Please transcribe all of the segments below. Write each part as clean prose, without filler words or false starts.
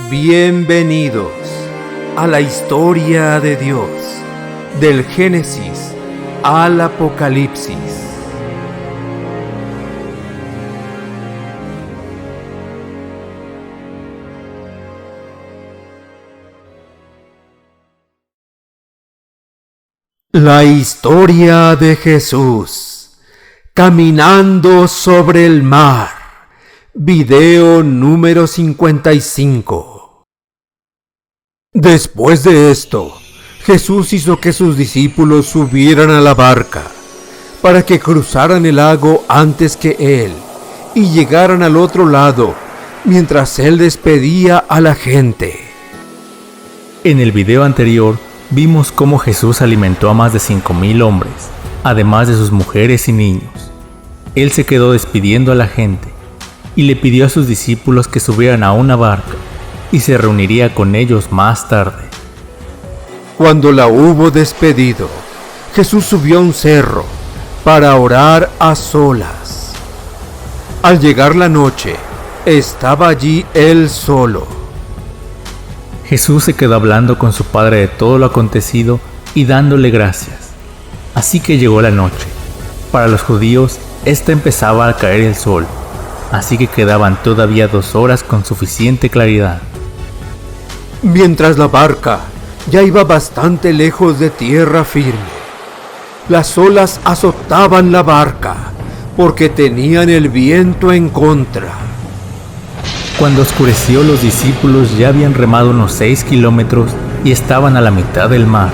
Bienvenidos a la historia de Dios, del Génesis al Apocalipsis. La historia de Jesús, caminando sobre el mar. Video número 55. Después de esto, Jesús hizo que sus discípulos subieran a la barca, para que cruzaran el lago antes que Él, y llegaran al otro lado, mientras Él despedía a la gente. En el video anterior, vimos cómo Jesús alimentó a más de 5,000 hombres, además de sus mujeres y niños. Él se quedó despidiendo a la gente, y le pidió a sus discípulos que subieran a una barca y se reuniría con ellos más tarde. Cuando la hubo despedido, Jesús subió a un cerro para orar a solas. Al llegar la noche, estaba allí él solo. Jesús se quedó hablando con su Padre de todo lo acontecido y dándole gracias. Así que llegó la noche. Para los judíos, esta empezaba a caer el sol. Así que quedaban todavía 2 horas con suficiente claridad. Mientras la barca ya iba bastante lejos de tierra firme, las olas azotaban la barca porque tenían el viento en contra. Cuando oscureció, los discípulos ya habían remado unos 6 kilómetros y estaban a la mitad del mar.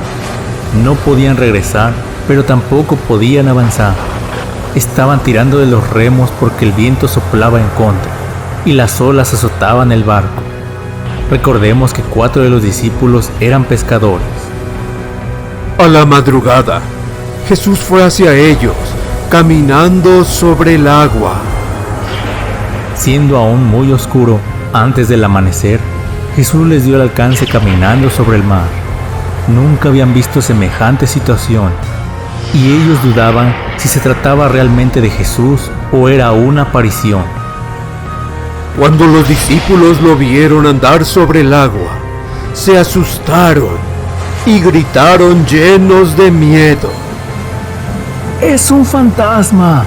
No podían regresar, pero tampoco podían avanzar. Estaban tirando de los remos porque el viento soplaba en contra y las olas azotaban el barco. Recordemos que 4 de los discípulos eran pescadores. A la madrugada, Jesús fue hacia ellos, caminando sobre el agua. Siendo aún muy oscuro, antes del amanecer, Jesús les dio el alcance caminando sobre el mar. Nunca habían visto semejante situación, y ellos dudaban si se trataba realmente de Jesús o era una aparición. Cuando los discípulos lo vieron andar sobre el agua, se asustaron y gritaron llenos de miedo: ¡Es un fantasma!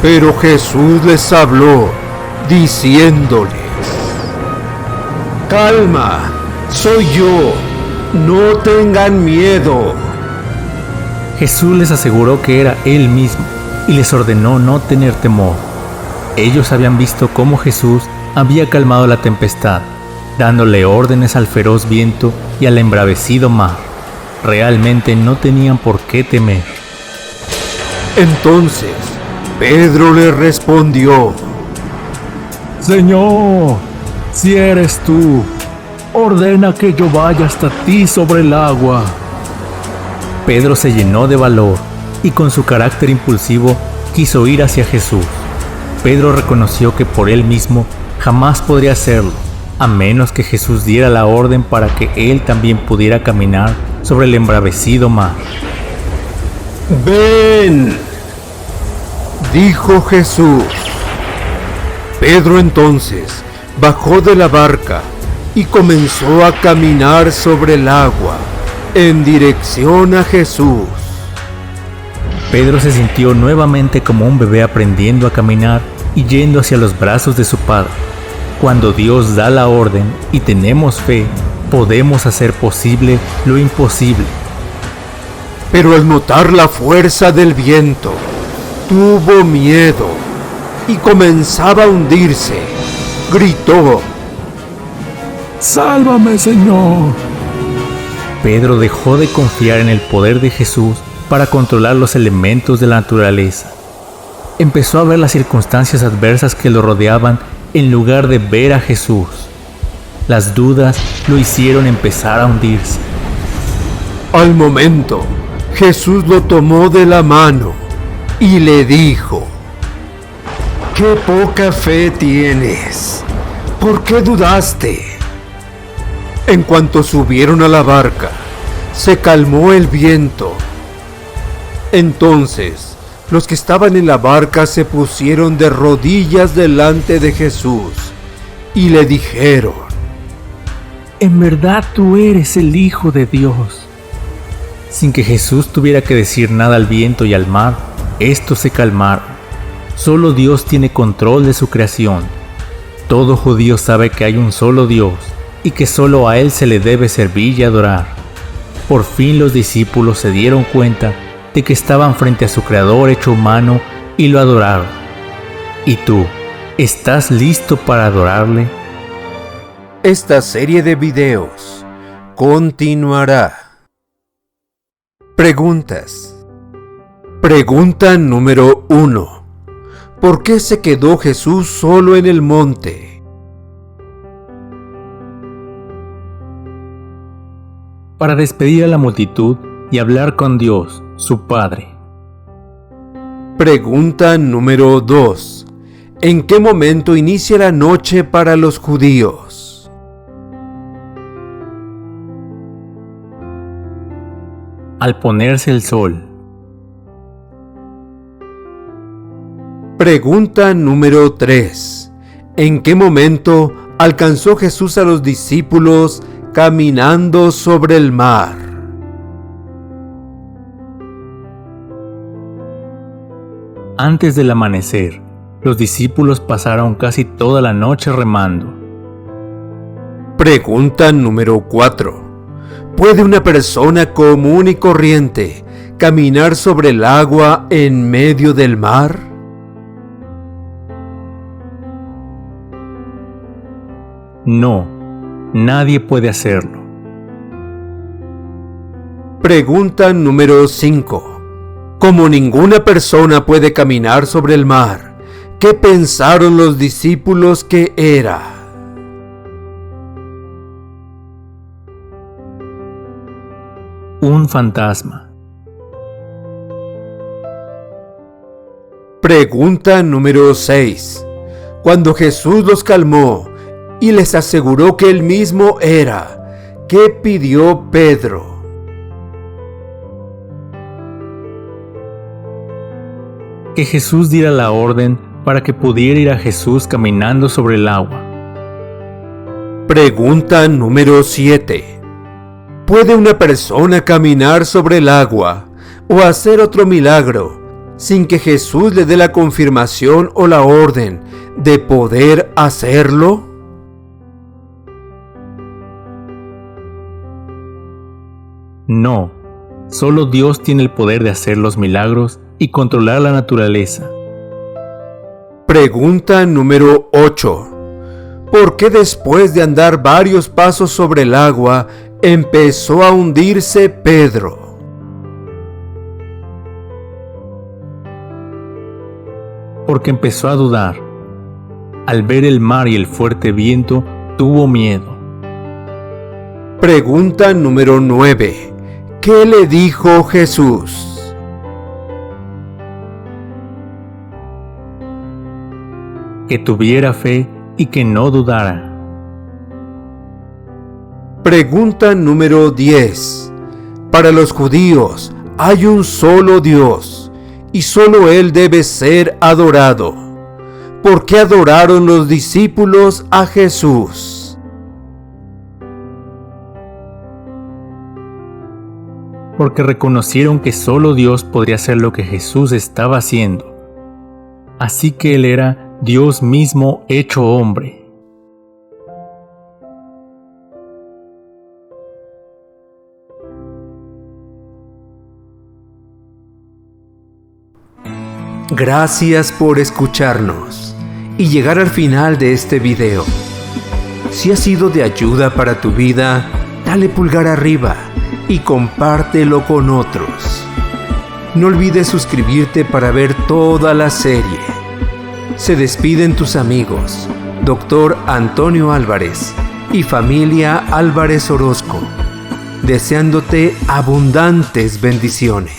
Pero Jesús les habló, diciéndoles: calma, soy yo, no tengan miedo. Jesús les aseguró que era Él mismo y les ordenó no tener temor. Ellos habían visto cómo Jesús había calmado la tempestad, dándole órdenes al feroz viento y al embravecido mar. Realmente no tenían por qué temer. Entonces Pedro le respondió: Señor, si eres tú, ordena que yo vaya hasta ti sobre el agua. Pedro se llenó de valor y con su carácter impulsivo quiso ir hacia Jesús. Pedro reconoció que por él mismo jamás podría hacerlo, a menos que Jesús diera la orden para que él también pudiera caminar sobre el embravecido mar. ¡Ven!, dijo Jesús. Pedro entonces bajó de la barca y comenzó a caminar sobre el agua en dirección a Jesús. Pedro se sintió nuevamente como un bebé aprendiendo a caminar y yendo hacia los brazos de su Padre. Cuando Dios da la orden y tenemos fe, podemos hacer posible lo imposible. Pero al notar la fuerza del viento, tuvo miedo y comenzaba a hundirse. Gritó: ¡Sálvame, Señor! Pedro dejó de confiar en el poder de Jesús para controlar los elementos de la naturaleza. Empezó a ver las circunstancias adversas que lo rodeaban en lugar de ver a Jesús. Las dudas lo hicieron empezar a hundirse. Al momento, Jesús lo tomó de la mano y le dijo: ¡qué poca fe tienes! ¿Por qué dudaste? En cuanto subieron a la barca, se calmó el viento. Entonces, los que estaban en la barca se pusieron de rodillas delante de Jesús y le dijeron: en verdad tú eres el Hijo de Dios. Sin que Jesús tuviera que decir nada al viento y al mar, estos se calmaron. Solo Dios tiene control de su creación. Todo judío sabe que hay un solo Dios y que solo a Él se le debe servir y adorar. Por fin los discípulos se dieron cuenta de que estaban frente a su Creador hecho humano y lo adoraron. ¿Y tú, estás listo para adorarle? Esta serie de videos continuará. Preguntas. Pregunta número 1. ¿Por qué se quedó Jesús solo en el monte? Para despedir a la multitud y hablar con Dios, su Padre. Pregunta número 2. ¿En qué momento inicia la noche para los judíos? Al ponerse el sol. Pregunta número 3. ¿En qué momento alcanzó Jesús a los discípulos caminando sobre el mar? Antes del amanecer, los discípulos pasaron casi toda la noche remando. Pregunta número 4. ¿Puede una persona común y corriente caminar sobre el agua en medio del mar? No, nadie puede hacerlo. Pregunta número 5. Como ninguna persona puede caminar sobre el mar, ¿qué pensaron los discípulos que era? Un fantasma. Pregunta número 6. Cuando Jesús los calmó y les aseguró que él mismo era, ¿qué pidió Pedro? Que Jesús diera la orden para que pudiera ir a Jesús caminando sobre el agua. Pregunta número 7. ¿Puede una persona caminar sobre el agua o hacer otro milagro sin que Jesús le dé la confirmación o la orden de poder hacerlo? No, solo Dios tiene el poder de hacer los milagros y controlar la naturaleza. Pregunta número 8. ¿Por qué después de andar varios pasos sobre el agua, empezó a hundirse Pedro? Porque empezó a dudar. Al ver el mar y el fuerte viento, tuvo miedo. Pregunta número 9. ¿Qué le dijo Jesús? Que tuviera fe y que no dudara. Pregunta número 10. Para los judíos hay un solo Dios y solo Él debe ser adorado. ¿Por qué adoraron los discípulos a Jesús? Porque reconocieron que solo Dios podría hacer lo que Jesús estaba haciendo. Así que Él era Dios mismo hecho hombre. Gracias por escucharnos y llegar al final de este video. Si ha sido de ayuda para tu vida, dale pulgar arriba y compártelo con otros. No olvides suscribirte para ver toda la serie. Se despiden tus amigos, Dr. Antonio Álvarez y familia Álvarez Orozco, deseándote abundantes bendiciones.